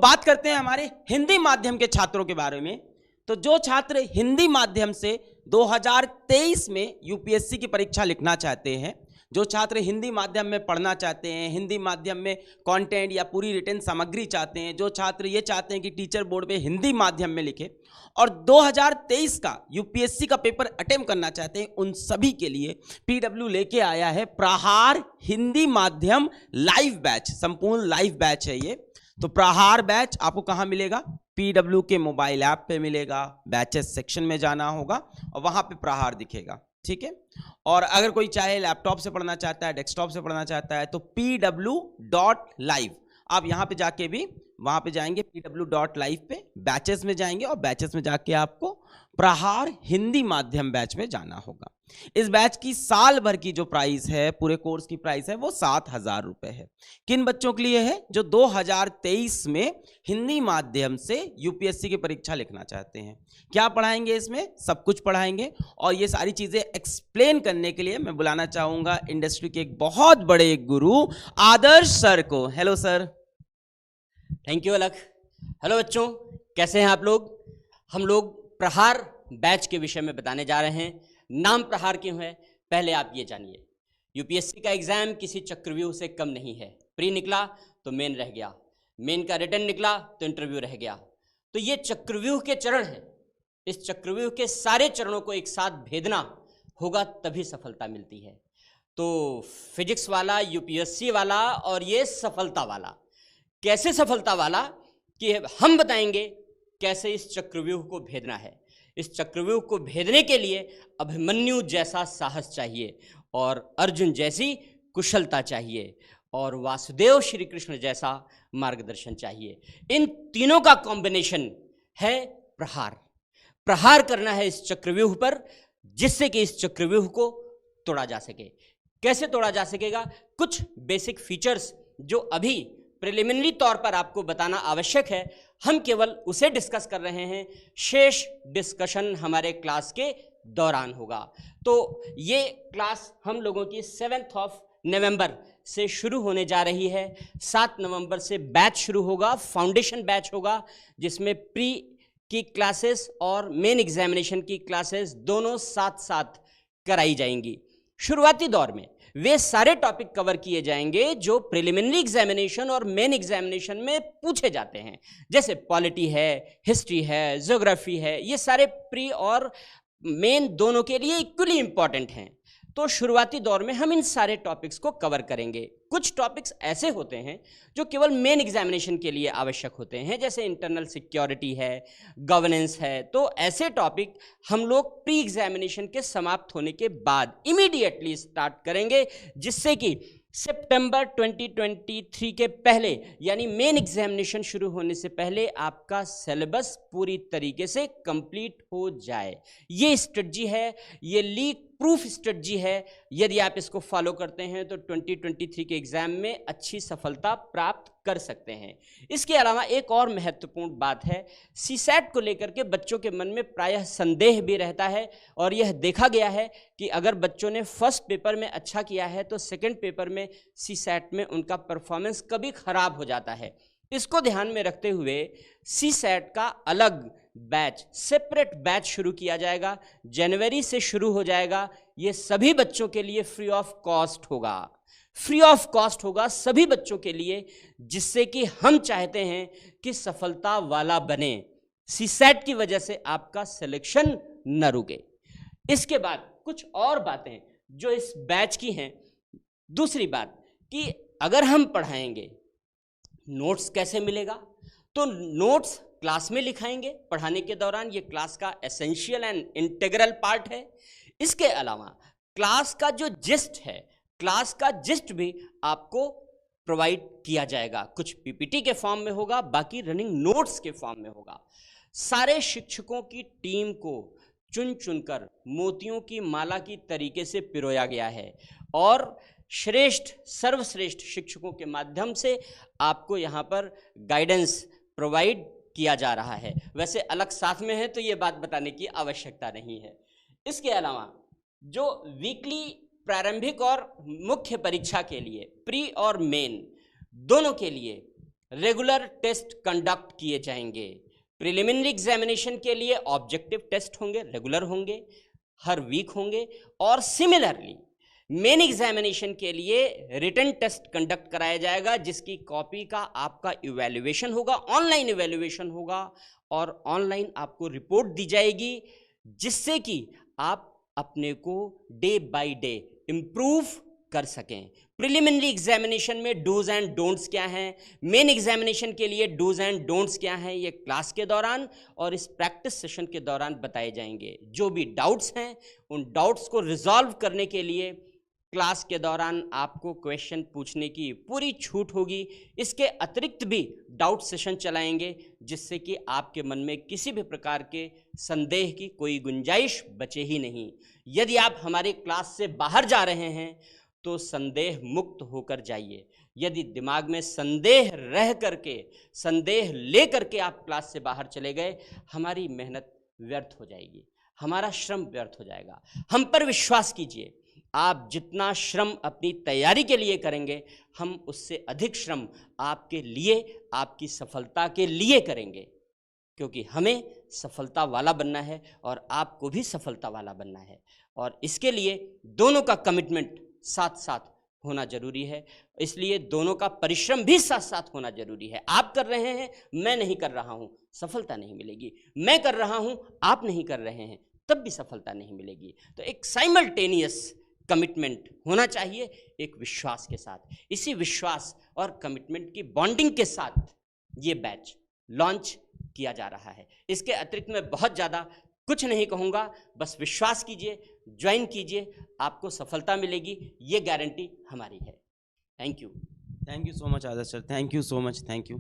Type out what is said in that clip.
बात करते हैं हमारे हिंदी माध्यम के छात्रों के बारे में। तो जो छात्र हिंदी माध्यम से 2023 में यूपीएससी की परीक्षा लिखना चाहते हैं, जो छात्र हिंदी माध्यम में पढ़ना चाहते हैं, हिंदी माध्यम में कंटेंट या पूरी रिटन सामग्री चाहते हैं, जो छात्र ये चाहते हैं कि टीचर बोर्ड पे हिंदी माध्यम में लिखे और 2023 का यूपीएससी का पेपर अटेम्प्ट करना चाहते हैं, उन सभी के लिए पीडब्ल्यू लेके आया है प्रहार हिंदी माध्यम लाइव बैच। संपूर्ण लाइव बैच है ये। तो प्रहार बैच आपको कहाँ मिलेगा? पीडब्ल्यू के मोबाइल ऐप पे मिलेगा। बैचेस सेक्शन में जाना होगा और वहां पे प्रहार दिखेगा, ठीक है। और अगर कोई चाहे लैपटॉप से पढ़ना चाहता है, डेस्कटॉप से पढ़ना चाहता है, तो pw.live आप यहाँ पे जाके भी वहां पे जाएंगे pw.live पे, बैचेस में जाएंगे और बैचेस में जाके आपको प्रहार हिंदी माध्यम बैच में जाना होगा। इस बैच की साल भर की जो प्राइस है, पूरे कोर्स की प्राइस है, वो 7,000 रुपए है। किन बच्चों के लिए है? जो 2023 में हिंदी माध्यम से यूपीएससी की परीक्षा लिखना चाहते हैं। क्या पढ़ाएंगे इसमें? सब कुछ पढ़ाएंगे। और ये सारी चीजें एक्सप्लेन करने के लिए मैं बुलाना चाहूंगा इंडस्ट्री के एक बहुत बड़े गुरु आदर्श सर को। Hello sir. थैंक यू अलख। हेलो बच्चों, कैसे हैं आप लोग? हम लोग प्रहार बैच के विषय में बताने जा रहे हैं। नाम प्रहार क्यों है, पहले आप ये जानिए। यूपीएससी का एग्जाम किसी चक्रव्यूह से कम नहीं है। प्री निकला तो मेन रह गया, मेन का रिटन निकला तो इंटरव्यू रह गया। तो ये चक्रव्यूह के चरण हैं। इस चक्रव्यूह के सारे चरणों को एक साथ भेदना होगा, तभी सफलता मिलती है। तो फिजिक्स वाला, यूपीएससी वाला और ये सफलता वाला। कैसे सफलता वाला कि हम बताएंगे कैसे इस चक्रव्यूह को भेदना है। इस चक्रव्यूह को भेदने के लिए अभिमन्यु जैसा साहस चाहिए और अर्जुन जैसी कुशलता चाहिए और वासुदेव श्री कृष्ण जैसा मार्गदर्शन चाहिए। इन तीनों का कॉम्बिनेशन है प्रहार। प्रहार करना है इस चक्रव्यूह पर, जिससे कि इस चक्रव्यूह को तोड़ा जा सके। कैसे तोड़ा जा सकेगा? कुछ बेसिक फीचर्स जो अभी प्रिलिमिनरी तौर पर आपको बताना आवश्यक है, हम केवल उसे डिस्कस कर रहे हैं। शेष डिस्कशन हमारे क्लास के दौरान होगा। तो ये क्लास हम लोगों की 7 नवंबर से शुरू होने जा रही है। 7 नवंबर से बैच शुरू होगा, फाउंडेशन बैच होगा, जिसमें प्री की क्लासेस और मेन एग्जामिनेशन की क्लासेस दोनों साथ साथ कराई जाएंगी। शुरुआती दौर में वे सारे टॉपिक कवर किए जाएंगे जो प्रिलिमिनरी एग्जामिनेशन और मेन एग्जामिनेशन में पूछे जाते हैं, जैसे पॉलिटी है, हिस्ट्री है, ज्योग्राफी है। ये सारे प्री और मेन दोनों के लिए इक्वली इंपॉर्टेंट हैं। तो शुरुआती दौर में हम इन सारे टॉपिक्स को कवर करेंगे। कुछ टॉपिक्स ऐसे होते हैं जो केवल मेन एग्जामिनेशन के लिए आवश्यक होते हैं, जैसे इंटरनल सिक्योरिटी है, गवर्नेंस है। तो ऐसे टॉपिक हम लोग प्री एग्जामिनेशन के समाप्त होने के बाद इमीडिएटली स्टार्ट करेंगे, जिससे कि सितंबर 2023 के पहले, यानी मेन एग्जामिनेशन शुरू होने से पहले, आपका सिलेबस पूरी तरीके से कंप्लीट हो जाए। ये स्ट्रेटजी है, ये लीक प्रूफ स्ट्रेटजी है। यदि आप इसको फॉलो करते हैं तो 2023 के एग्जाम में अच्छी सफलता प्राप्त कर सकते हैं। इसके अलावा एक और महत्वपूर्ण बात है, सीसैट को लेकर के बच्चों के मन में प्रायः संदेह भी रहता है और यह देखा गया है कि अगर बच्चों ने फर्स्ट पेपर में अच्छा किया है तो सेकंड पेपर में सीसैट में उनका परफॉर्मेंस कभी खराब हो जाता है। इसको ध्यान में रखते हुए सीसैट का अलग बैच, सेपरेट बैच शुरू किया जाएगा। जनवरी से शुरू हो जाएगा। ये सभी बच्चों के लिए फ्री ऑफ कॉस्ट होगा। फ्री ऑफ कॉस्ट होगा सभी बच्चों के लिए, जिससे कि हम चाहते हैं कि सफलता वाला बने। सीसैट की वजह से आपका सिलेक्शन न रुके। इसके बाद कुछ और बातें जो इस बैच की हैं। दूसरी बात कि अगर हम पढ़ाएंगे, नोट्स कैसे मिलेगा? तो नोट्स क्लास में लिखाएंगे पढ़ाने के दौरान। ये क्लास का एसेंशियल एंड इंटीग्रल पार्ट है। इसके अलावा क्लास का जो जिस्ट है, क्लास का जिस्ट भी आपको प्रोवाइड किया जाएगा। कुछ पीपीटी के फॉर्म में होगा, बाकी रनिंग नोट्स के फॉर्म में होगा। सारे शिक्षकों की टीम को चुन चुनकर मोतियों की माला की तरीके से पिरोया गया है और श्रेष्ठ, सर्वश्रेष्ठ शिक्षकों के माध्यम से आपको यहाँ पर गाइडेंस प्रोवाइड किया जा रहा है। वैसे अलग साथ में है तो ये बात बताने की आवश्यकता नहीं है। इसके अलावा जो वीकली प्रारंभिक और मुख्य परीक्षा के लिए, प्री और मेन दोनों के लिए रेगुलर टेस्ट कंडक्ट किए जाएंगे। प्रिलिमिनरी एग्जामिनेशन के लिए ऑब्जेक्टिव टेस्ट होंगे, रेगुलर होंगे, हर वीक होंगे, और सिमिलरली मेन एग्जामिनेशन के लिए रिटन टेस्ट कंडक्ट कराया जाएगा, जिसकी कॉपी का आपका इवैल्यूएशन होगा, ऑनलाइन इवैल्यूएशन होगा, और ऑनलाइन आपको रिपोर्ट दी जाएगी, जिससे कि आप अपने को डे बाय डे इम्प्रूव कर सकें। प्रिलिमिनरी एग्जामिनेशन में डूज एंड डोंट्स क्या हैं, मेन एग्जामिनेशन के लिए डूज एंड डोंट्स क्या हैं, ये क्लास के दौरान और इस प्रैक्टिस सेशन के दौरान बताए जाएंगे। जो भी डाउट्स हैं उन डाउट्स को रिजॉल्व करने के लिए क्लास के दौरान आपको क्वेश्चन पूछने की पूरी छूट होगी। इसके अतिरिक्त भी डाउट सेशन चलाएंगे, जिससे कि आपके मन में किसी भी प्रकार के संदेह की कोई गुंजाइश बचे ही नहीं। यदि आप हमारे क्लास से बाहर जा रहे हैं तो संदेह मुक्त होकर जाइए। यदि दिमाग में संदेह रह करके, संदेह ले करके आप क्लास से बाहर चले गए, हमारी मेहनत व्यर्थ हो जाएगी, हमारा श्रम व्यर्थ हो जाएगा। हम पर विश्वास कीजिए, आप जितना श्रम अपनी तैयारी के लिए करेंगे, हम उससे अधिक श्रम आपके लिए, आपकी सफलता के लिए करेंगे, क्योंकि हमें सफलता वाला बनना है और आपको भी सफलता वाला बनना है। और इसके लिए दोनों का कमिटमेंट साथ साथ होना जरूरी है, इसलिए दोनों का परिश्रम भी साथ साथ होना जरूरी है। आप कर रहे हैं, मैं नहीं कर रहा हूं, सफलता नहीं मिलेगी। मैं कर रहा हूं, आप नहीं कर रहे हैं, तब भी सफलता नहीं मिलेगी। तो एक साइमल्टेनियस कमिटमेंट होना चाहिए, एक विश्वास के साथ। इसी विश्वास और कमिटमेंट की बॉन्डिंग के साथ ये बैच लॉन्च किया जा रहा है। इसके अतिरिक्त मैं बहुत ज़्यादा कुछ नहीं कहूँगा, बस विश्वास कीजिए, ज्वाइन कीजिए, आपको सफलता मिलेगी, ये गारंटी हमारी है। Thank you so much Adarsh sir, thank you so much, thank you.